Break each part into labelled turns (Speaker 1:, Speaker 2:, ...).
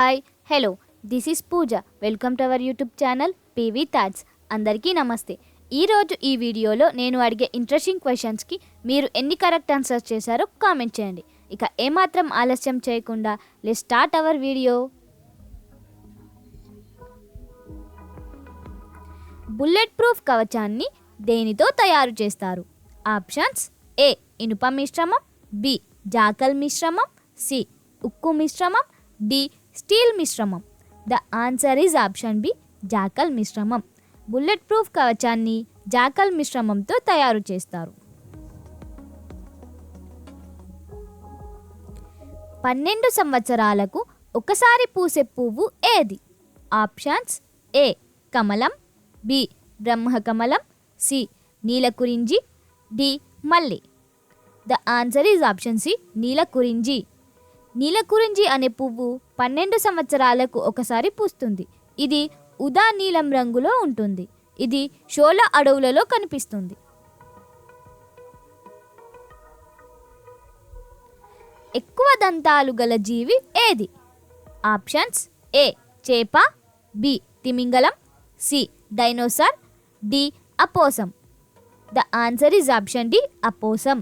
Speaker 1: Hi hello this is Pooja. Welcome to our YouTube channel PV thoughts. అందరికీ నమస్తే. ఈరోజు ఈ వీడియోలో నేను అడిగే ఇంట్రెస్టింగ్ క్వశ్చన్స్కి మీరు ఎన్ని కరెక్ట్ ఆన్సర్స్ చేశారో కామెంట్ చేయండి. ఇక ఏమాత్రం ఆలస్యం చేయకుండా let's start our video. Bullet proof కవచాన్ని దేనితో తయారు చేస్తారు? ఆప్షన్స్: ఏ ఇనుప మిశ్రమం, బి జాకల్ మిశ్రమం, సి ఉక్కు మిశ్రమం, డి స్టీల్ మిశ్రమం. The answer is option B జాకల్ మిశ్రమం. బుల్లెట్ ప్రూఫ్ కవచాన్ని జాకల్ మిశ్రమంతో తయారు చేస్తారు. 12 సంవత్సరాలకు ఒకసారి పూసే పువ్వు ఏది? ఆప్షన్స్: ఏ కమలం, బి బ్రహ్మకమలం, సి నీలకురింజి, డి మల్లె. The answer is option C నీలకురింజి. నీలకురింజి అనే పువ్వు 12 సంవత్సరాలకు ఒకసారి పూస్తుంది. ఇది ఉదా నీలం రంగులో ఉంటుంది. ఇది షోలా అడవులలో కనిపిస్తుంది. ఎక్కువ దంతాలు గల జీవి ఏది? ఆప్షన్స్: ఏ చేప, బి తిమింగలం, C dinosaur, D opossum. The answer is option D opossum.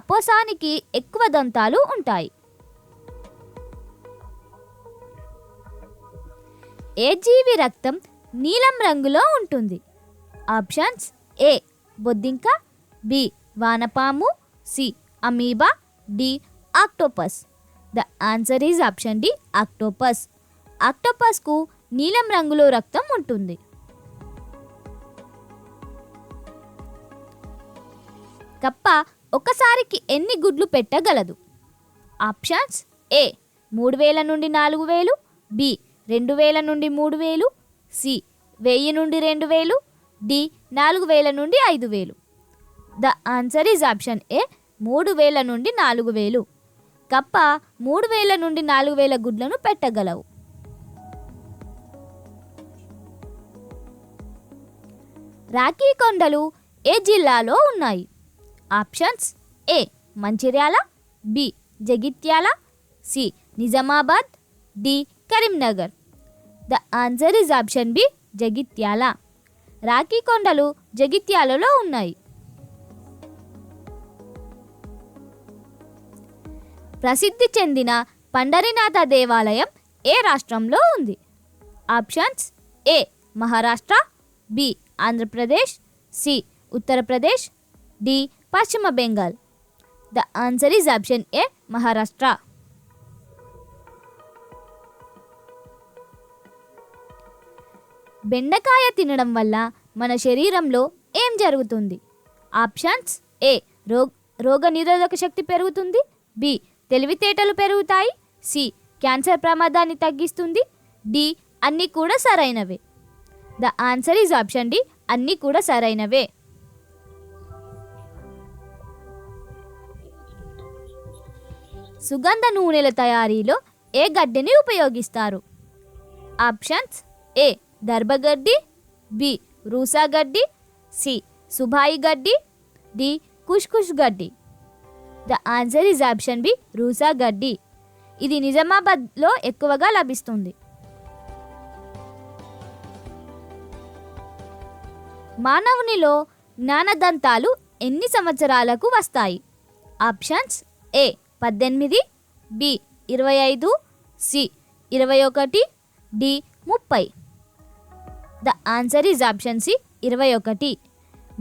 Speaker 1: అపోసానికి ఎక్కువ దంతాలు ఉంటాయి. ఏ జీవి రక్తం నీలం రంగులో ఉంటుంది? ఆప్షన్స్: ఏ బొద్దింక, బి వానపాము, C amoeba, D octopus. The answer is option D octopus. ఆక్టోపస్కు నీలం రంగులో రక్తం ఉంటుంది. కప్ప ఒకసారికి ఎన్ని గుడ్లు పెట్టగలదు? ఆప్షన్స్: ఏ 3000 నుండి 4000, బి 2000 నుండి 3000, సి 1000 నుండి 2000, డి 4000 నుండి 5000. ద ఆన్సర్ ఈజ్ ఆప్షన్ ఏ 3000 నుండి 4000. కప్ప 3000 నుండి 4000 గుడ్లను పెట్టగలవు. రాఖీ కొండలు ఏ జిల్లాలో ఉన్నాయి? Options: A Mancherial, B Jagtial, C Nizamabad, D Karimnagar. The answer is option B Jagtial. Rakhi కొండలు జగిత్యాలలో ఉన్నాయి. ప్రసిద్ధి చెందిన పండరీనాథ దేవాలయం ఏ రాష్ట్రంలో ఉంది? Options: A Maharashtra, B Andhra Pradesh, C Uttar Pradesh, D Paschim Bengal. The answer is option A Maharashtra. బెండకాయ తినడం వల్ల మన శరీరంలో ఏం జరుగుతుంది? ఆప్షన్స్: ఏ రోగ నిరోధక శక్తి పెరుగుతుంది, బి తెలివితేటలు పెరుగుతాయి, సి క్యాన్సర్ ప్రమాదాన్ని తగ్గిస్తుంది, డి అన్నీ కూడా సరైనవే. The answer is option D అన్నీ కూడా సరైనవే. సుగంధ నూనెల తయారీలో ఏ గడ్డిని ఉపయోగిస్తారు? ఆప్షన్స్: ఏ దర్భగడ్డి, బి రూసా గడ్డి, సి సుబాయి గడ్డి, డి కుష్కుష్ గడ్డి. The answer is option B రూసా గడ్డి. ఇది నిజామాబాద్లో ఎక్కువగా లభిస్తుంది. మానవునిలో జ్ఞానదంతాలు ఎన్ని సంవత్సరాలకు వస్తాయి? Options: A 18, B 25, C 21, D 30. The answer is option C 21.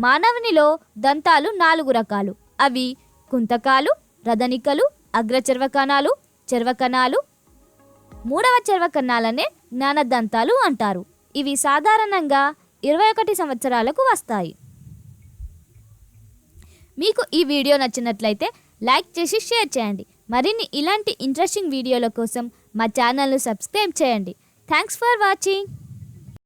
Speaker 1: మానవునిలో దంతాలు 4 రకాలు. అవి కుంతకాలు, రదనికలు, అగ్రచర్వకణాలు, చర్వకణాలు. 3వ చర్వకణాలనే జ్ఞానదంతాలు అంటారు. ఇవి సాధారణంగా 21 సంవత్సరాలకు వస్తాయి. మీకు ఈ వీడియో నచ్చినట్లయితే లైక్ చేసి షేర్ చేయండి. మరిన్ని ఇలాంటి ఇంట్రెస్టింగ్ వీడియోల కోసం మా ఛానల్ను సబ్స్క్రైబ్ చేయండి. Thanks for watching.